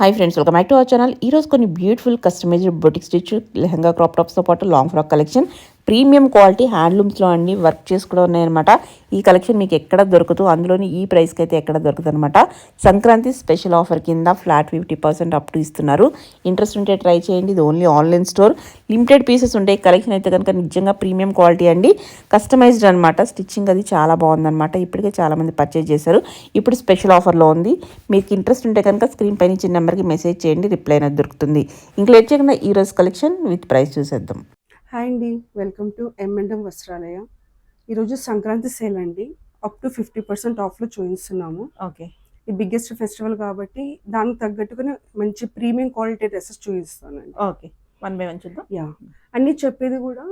Hi friends, welcome back to our channel. ఈరోజు కొన్ని beautiful customized boutique stitch lehenga crop టాప్స్తో పాటు long frock collection premium quality హ్యాండ్లూమ్స్లో అండి వర్క్ చేసి కూడా ఉన్నాయన్నమాట. ఈ కలెక్షన్ మీకు ఎక్కడ దొరకదు, అందులోని ఈ ప్రైస్కి అయితే ఎక్కడ దొరకదు అనమాట. సంక్రాంతి స్పెషల్ ఆఫర్ కింద ఫ్లాట్ 50% అప్ టు ఇస్తున్నారు. ఇంట్రెస్ట్ ఉంటే ట్రై చేయండి. ఇది only online store, limited pieces ఉంటాయి. కలెక్షన్ అయితే కనుక నిజంగా ప్రీమియం క్వాలిటీ అండి, కస్టమైజ్డ్ అనమాట. స్టిచ్చింగ్ అది చాలా బాగుందన్నమాట. ఇప్పటికే చాలామంది పర్చేజ్ చేశారు. ఇప్పుడు స్పెషల్ ఆఫర్లో ఉంది. మీకు ఇంట్రెస్ట్ ఉంటే కనుక స్క్రీన్ పైన ఇచ్చిన నెంబర్కి మెసేజ్ చేయండి, రిప్లై అనేది దొరుకుతుంది. ఇంకా లేట్ చేయకుండా ఈరోజు కలెక్షన్ విత్ ప్రైస్ చూసేద్దాం. హాయ్ అండి, వెల్కమ్ టు M&M వస్త్రాలయ. ఈరోజు సంక్రాంతి సేల్ అండి, అప్ టు 50% ఆఫ్లో చూపిస్తున్నాము. ఓకే, ఈ బిగ్గెస్ట్ ఫెస్టివల్ కాబట్టి దానికి తగ్గట్టుగానే మంచి ప్రీమియం క్వాలిటీ డ్రెస్సెస్ చూపిస్తానండి. ఓకే, 1 by 1 చూద్దాం. యా, అన్నీ చెప్పేది కూడా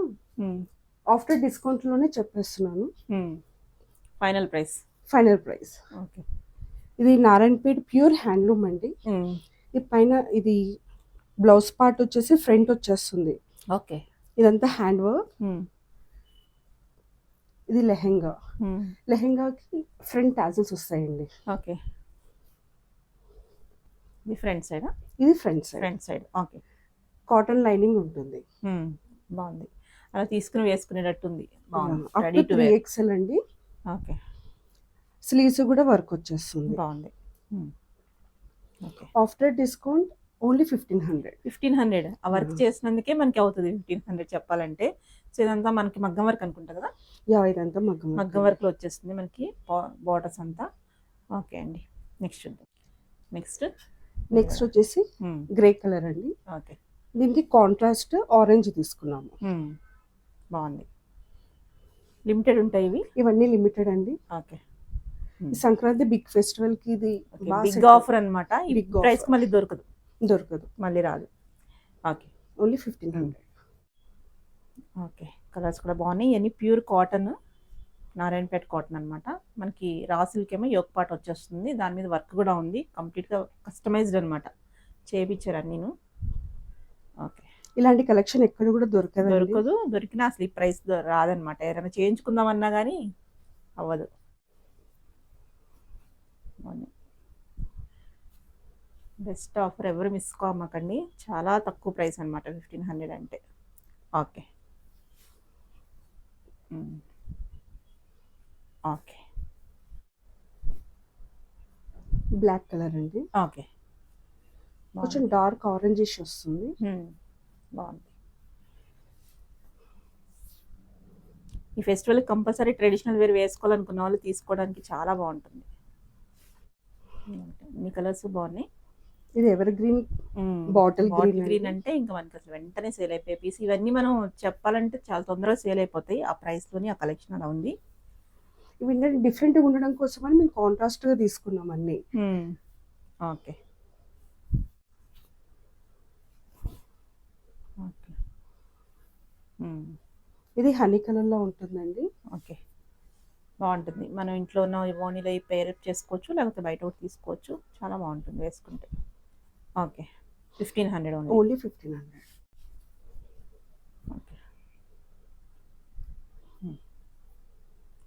ఆఫ్టర్ డిస్కౌంట్లోనే చెప్పేస్తున్నాను. Final price. ఓకే, ఇది నారాయణపేట్ ప్యూర్ హ్యాండ్లూమ్ అండి. ఈ పైన ఇది బ్లౌజ్ పార్ట్ వచ్చేసి ఫ్రంట్ వచ్చేస్తుంది. ఓకే, ఇదంతా హ్యాండ్ వర్క్. ఇది లెహెంగాకి ఫ్రంట్ టాజిల్స్ వస్తాయండి. ఓకే, ఇది ఫ్రంట్ సైడ్. ఇది front side. Okay, cotton lining ఉంటుంది. బాగుంది, అలా తీసుకుని వేసుకునేటట్టుంది. బాగుంది. 3XL అండి. ఓకే, స్లీవ్స్ కూడా వర్క్ వచ్చేస్తుంది. బాగుంది. Okay, after discount only 1500. ఆ వర్క్ చేసినందుకే మనకి అవుతుంది 1500 చెప్పాలంటే. సో ఇదంతా మనకి మగ్గం వర్క్ అనుకుంటా కదా. యా, ఇదంతా మగ్గం వర్క్లో వచ్చేస్తుంది మనకి బార్డర్స్ అంతా. ఓకే అండి, నెక్స్ట్ చూద్దాం. నెక్స్ట్ వచ్చేసి గ్రే కలర్ అండి. ఓకే, దీనికి కాంట్రాస్ట్ ఆరెంజ్ తీసుకున్నాము. బాగుంది. లిమిటెడ్ ఉంటాయి ఇవి, ఇవన్నీ లిమిటెడ్ అండి. ఓకే, సంక్రాంతి బిగ్ ఫెస్టివల్ కి ఇది బిగ్ ఆఫర్ అనమాట. ఈ ప్రైస్ కి మళ్ళీ దొరకదు, మళ్ళీ రాదు. Okay, only 1500. ఓకే, కలర్స్ కూడా బాగున్నాయి. ఇవన్నీ ప్యూర్ కాటన్, నారాయణపేట కాటన్ అనమాట. మనకి రా సిల్క్ ఏమో యోక్ పార్ట్ వచ్చేస్తుంది, దాని మీద వర్క్ కూడా ఉంది. కంప్లీట్గా కస్టమైజ్డ్ అనమాట, చేయించారు అన్నీను. ఓకే, ఇలాంటి కలెక్షన్ ఎక్కడ కూడా దొరకదు. దొరికినా అసలు ఈ ప్రైస్ రాదనమాట. ఏదైనా చేయించుకుందామన్నా కానీ అవ్వదు. బెస్ట్ ఆఫర్, ఎవరు మిస్ కామాకండి. చాలా తక్కువ ప్రైస్ అనమాట 1500 అంటే. ఓకే, ఓకే, బ్లాక్ కలర్ అండి. ఓకే, కొంచెం డార్క్ ఆరెంజిష్ వస్తుంది. బాగుంది. ఈ ఫెస్టివల్ కంపల్సరీ ట్రెడిషనల్ వేర్ వేసుకోవాలనుకున్న వాళ్ళు తీసుకోవడానికి చాలా బాగుంటుంది. ఇన్ని కలర్స్ బాగున్నాయి. ఇది ఎవర్ గ్రీన్, బాటిల్ గ్రీన్ అంటే ఇంకా మనకి అసలు వెంటనే సేల్ అయిపోయే పీస్. ఇవన్నీ మనం చెప్పాలంటే చాలా తొందరగా సేల్ అయిపోతాయి ఆ ప్రైస్లోని. ఆ కలెక్షన్ అలా ఉంది. ఇవి డిఫరెంట్గా ఉండడం కోసం అని మేము కాంట్రాస్ట్గా తీసుకున్నాం అన్ని. ఓకే, ఓకే, ఇది హనీ కలర్లో ఉంటుందండి. ఓకే, బాగుంటుంది. మనం ఇంట్లో ఉన్న ఓనీలో పేరప్ చేసుకోవచ్చు, లేకపోతే బయట ఒకటి తీసుకోవచ్చు. చాలా బాగుంటుంది వేసుకుంటే. Okay, 1500 only 1500. ఓకే,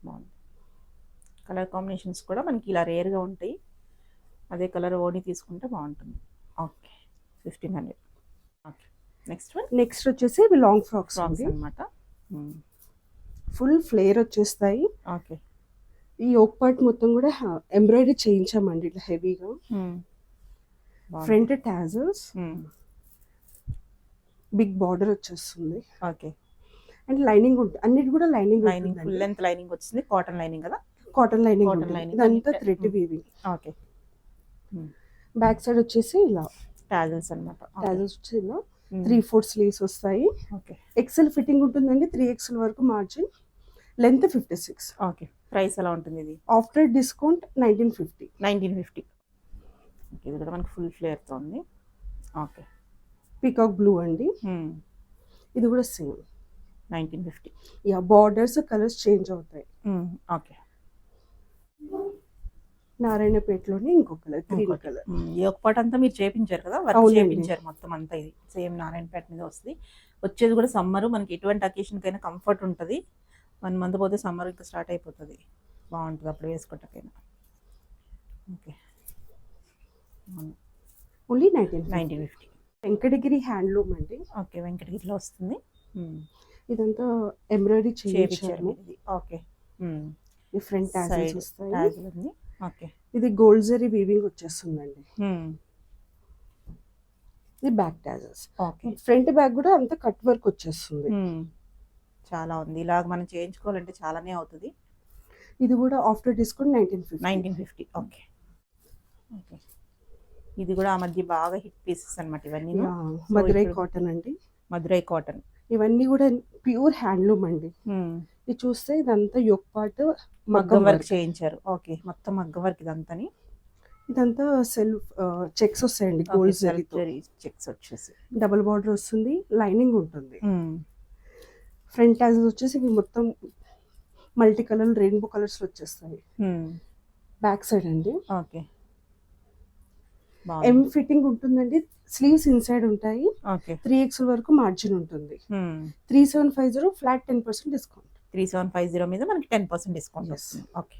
బాగుంది. కలర్ కాంబినేషన్స్ కూడా మనకి ఇలా రేర్గా ఉంటాయి. అదే కలర్ ఓనీ తీసుకుంటే బాగుంటుంది. ఓకే, 1500. ఓకే, నెక్స్ట్ వచ్చేసి ఇవి లాంగ్ ఫ్రాక్స్ అనమాట. ఫుల్ ఫ్లేర్ వచ్చేస్తాయి. ఓకే, ఈ యోక్ పార్ట్ మొత్తం కూడా ఎంబ్రాయిడరీ చేయించామండి ఇట్లా హెవీగా. ఫ్రంట్ టాజల్స్, బిగ్ బార్డర్ వచ్చేస్తుంది. ఓకే, అండ్ లైనింగ్ ఉంటుంది, అన్నిటి కూడా లైనింగ్ ఫుల్ లెంత్ లైనింగ్ వచ్చింది. కాటన్ లైనింగ్ కదా. కాటన్ లైనింగ్ ఇదంతా thread weaving. Okay, back side వచ్చేసి ఇలా టాజల్స్ అనమాట. టాజల్స్ వచ్చి ఇలా 3/4 స్లీవ్స్ వస్తాయి. ఓకే, ఎక్సెల్ ఫిట్టింగ్ ఉంటుందండి. 3XL వరకు మార్జిన్, లెంత్ 56. ఓకే, ప్రైస్ ఎలా ఉంటుంది ఇది? After discount 1950. ఇది కూడా మనకి ఫుల్ ఫ్లేర్తో ఉంది. ఓకే, పీకాక్ బ్లూ అండి. ఇది కూడా same 1950. Yeah, borders colours change అవుతాయి. ఓకే, నారాయణపేటలోనే ఇంకో కలర్, గ్రీన్ కలర్. ఈ ఒక పాట అంతా మీరు చేయించారు కదా, వర్క్ చేయించారు మొత్తం అంతా. ఇది సేమ్ నారాయణపేట మీద వస్తుంది. వచ్చేది కూడా సమ్మర్, మనకి ఎటువంటి అకేషన్కైనా కంఫర్ట్ ఉంటుంది. 1 month పోతే సమ్మర్ ఇంకా స్టార్ట్ అయిపోతుంది. బాగుంటుంది అప్పుడు వేసుకోవటాకైనా. Okay, only 1950. 1950. వెంకటగిరి హ్యాండ్లూమ్ అండి. ఓకే, వెంకటగిరిలో వస్తుంది. ఇదంతా ఎంబ్రాయిడరీ చేయించారు చేయించారు. మీరు ఇది. ఓకే. ఈ ఫ్రంట్ టాజల్స్ సైడ్ వస్తాయి. ట్యాగ్ ఉంది. ఓకే. ఇది గోల్డ్ జరీ వీవింగ్ వచ్చేస్తుందండి. ఇది back tassels. Okay. Front back కూడా అంతా కట్ వర్క్ వచ్చేస్తుంది. చాలా ఉంది. ఇలాగ మనం చేయించుకోవాలంటే చాలానే అవుతుంది. ఇది కూడా ఆఫ్టర్ డిస్కౌంట్ 1950. 1950. ఓకే. ఓకే. ఇది కూడా ఆ మధ్య బాగా హిట్ పీసెస్ అన్నమాట ఇవన్నీ. మదురై కాటన్ అండి. మదురై కాటన్. ఇవన్నీ కూడా ప్యూర్ హ్యాండ్లూమ్ అండి. ఇది చూస్తే ఇదంతా యోక్ పార్ట్ మగ్గం వర్క్ చేయించారు. ఓకే, మొత్తం మగ్గం వర్క్ ఇదంతా. ఇదంతా సెల్ఫ్ చెక్స్ వస్తాయండి. గోల్డ్ జరీ చెక్స్ వచ్చేసి డబుల్ బార్డర్ వస్తుంది. లైనింగ్ ఉంటుంది. ఫ్రంట్ టాజల్స్ వచ్చేసి ఇవి మొత్తం మల్టీ కలర్ రెయిన్బో కలర్స్ వచ్చేస్తాయి. బ్యాక్ సైడ్ అండి. ఓకే. ఎం ఫిట్టింగ్ ఉంటుందండి. స్లీవ్స్ ఇన్సైడ్ ఉంటాయి. ఓకే. 3XL వరకు మార్జిన్ ఉంటుంది. 3750 ఫ్లాట్ 10% డిస్కౌంట్. 3750 మీద మనకి 10% డిస్కౌంట్ వస్తుంది. ఓకే.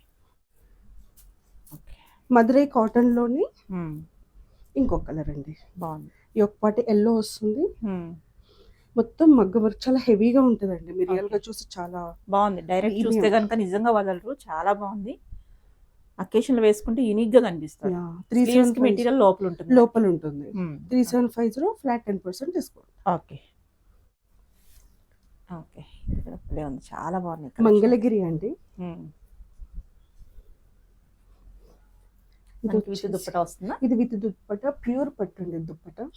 ఓకే. మదురై కాటన్ లోని ఇంకొక కలర్ అండి. బాగుంది. యోక్ పార్ట్ ఎల్లో వస్తుంది. మొత్తం మగ్గం వర్క్ చాలా హెవీగా ఉంటుందండి. మీరు రియల్ గా చూసి చాలా బాగుంది. డైరెక్ట్ చూస్తే కనుక నిజంగా వదలరు. చాలా బాగుంది. అకేషన్ లో వేసుకుంటే యూనిక్ గా కనిపిస్తుంది. 3750 మెటీరియల్ లోపల ఉంటుంది. 3750 ఫ్లాట్ 10% డిస్కౌంట్. ఓకే. ఓకే. ఇక్కడ ఉంది. చాలా బాగుంది. మంగళగిరి అండి. ఇది విత్ దుప్పటా వస్తుందా? ఇది విత్ దుప్పటా, ప్యూర్ పట్టు అండి.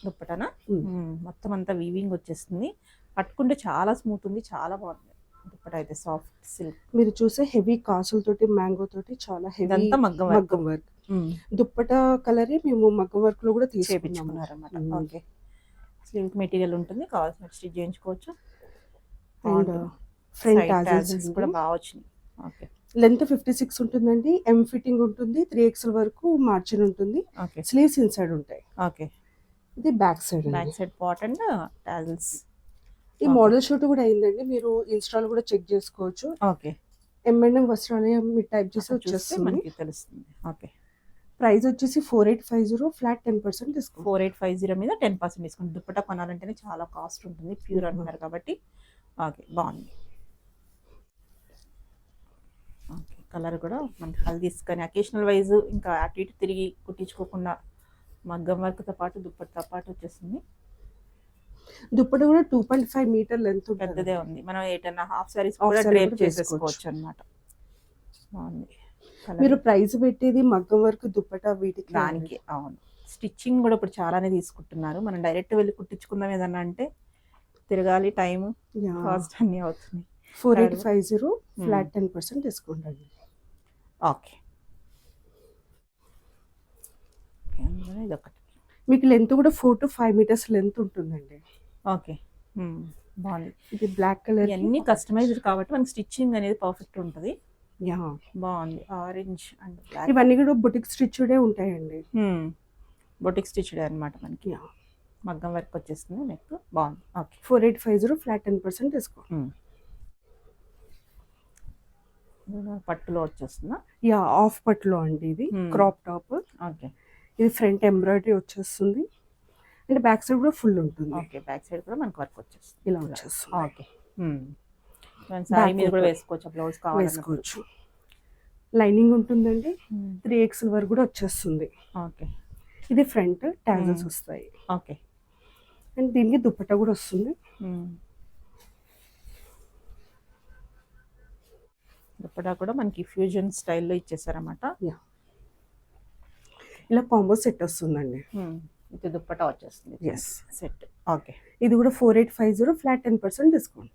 దుప్పటానా మొత్తం అంతా వీవింగ్ వచ్చేస్తుంది. పట్టుకుంటే చాలా స్మూత్ ఉంది. చాలా బాగుంది. దుప్పటా అయితే సాఫ్ట్ సిల్క్. మీరు చూసే హెవీ కాసులతోటి మ్యాంగో తోటి చాలా హెవీ మగ్గం వర్క్. దుప్పటా కలరే మేము మగ్గం వర్క్ లో కూడా తీసుకున్నారన్నమాట. ఓకే. స్లీవ్ మెటీరియల్ ఉంటుంది. కావాల్సిన స్టిచ్ చేయించుకోవచ్చు. అండ్ ఫ్రంట్ టాజల్స్ కూడా బాగా వచ్చినాయి. ఓకే. లెంత్ 56 ఉంటుందండి. ఎం ఫిట్టింగ్ ఉంటుంది. 3XL వరకు మార్జిన్ ఉంటుంది. స్లీవ్స్ ఇన్సైడ్ ఉంటాయి. ఓకే. ఇది back side. Back side pot and tassels. ఈ మోడల్ షూట్ కూడా అయిందండి. మీరు ఇన్స్టాల్ కూడా చెక్ చేసుకోవచ్చు. ఓకే. M&M వస్త్రాలయం మీరు టైప్ చేసి వచ్చేస్తుంది. మనకి తెలుస్తుంది. ఓకే. ప్రైస్ వచ్చేసి 4850 ఫ్లాట్ 10% డిస్కౌంట్. 4850 మీద 10% డిస్కౌంట్. దుప్పటా కొనాలంటేనే చాలా కాస్ట్ ఉంటుంది. ప్యూర్ అంటున్నారు కాబట్టి. ఓకే, బాగుంది. ఓకే. కలర్ కూడా మనకి హల్దీస్ కానీ అకేషనల్ వైజ్ ఇంకా అటు ఇటు తిరిగి కుట్టించుకోకుండా మగ్గం వర్క్తో పాటు దుప్పటితో పాటు వచ్చేస్తుంది. దుప్పటి కూడా 2.5 మీటర్ లెంత్ పెద్దదే ఉంది. మనం ఏటన్నా హాఫ్ సారీస్ కూడా డ్రేప్ చేసుకోవచ్చు అన్నమాట. బాగుంది. మీరు ప్రైస్ పెట్టేది మగ్గం వర్క్ దుప్పటా వీటికి దానికి. అవును. స్టిచ్చింగ్ కూడా ఇప్పుడు చాలానే తీసుకుంటున్నారు. మనం డైరెక్ట్ వెళ్ళి కుట్టించుకుందాం ఏదన్నా అంటే తిరగాలి, టైము, కాస్ట్ అన్నీ అవుతుంది. 4850 ఫ్లాట్ 10% డిస్కౌంట్ అండి. ఓకే. ఇదొకటి. మీకు లెంత్ కూడా 4 to 5 మీటర్స్ లెంత్ ఉంటుందండి. ఓకే. బాగుంది. ఇది బ్లాక్ కలర్. అన్ని కస్టమైజ్డ్ కాబట్టి మనకి స్టిచ్చింగ్ అనేది పర్ఫెక్ట్ ఉంటుంది. బాగుంది. Orange and black. ఇవన్నీ కూడా బొటిక్ స్టిచ్డే ఉంటాయండి. బొటిక్ స్టిచ్డే అనమాట. మనకి మగ్గం వర్క్ వచ్చేస్తుంది. నెక్ బాగుంది. ఓకే. 4850 flat 10% discount. పట్టులో వచ్చేస్తుందా? ఆఫ్ పట్టులో అండి. ఇది క్రాప్ టాప్. ఓకే. ఇది ఫ్రంట్ ఎంబ్రాయిడరీ వచ్చేస్తుంది. అంటే బ్యాక్ సైడ్ కూడా ఫుల్ ఉంటుంది. ఓకే. బ్యాక్ సైడ్ కూడా మనకు వర్క్ వచ్చేస్తుంది. ఇలా వచ్చేస్తుంది. ఓకే. సారీ మీద కూడా వేసుకోవచ్చు. బ్లౌజ్ వేసుకోవచ్చు. లైనింగ్ ఉంటుందండి. 3XL వరకు కూడా వచ్చేస్తుంది. ఓకే. ఇది ఫ్రంట్ టాజల్స్ వస్తాయి. ఓకే. అండ్ దీనికి దుప్పట్టా కూడా వస్తుంది. దుప్పటా కూడా మనకి ఫ్యూజన్ స్టైల్లో ఇచ్చేసారన్నమాట. ఇలా కాంబో సెట్ వస్తుందండి. ఇది దుప్పటా వచ్చేస్తుంది. సెట్. ఓకే. ఇది కూడా 4850 ఫ్లాట్ 10% డిస్కౌంట్.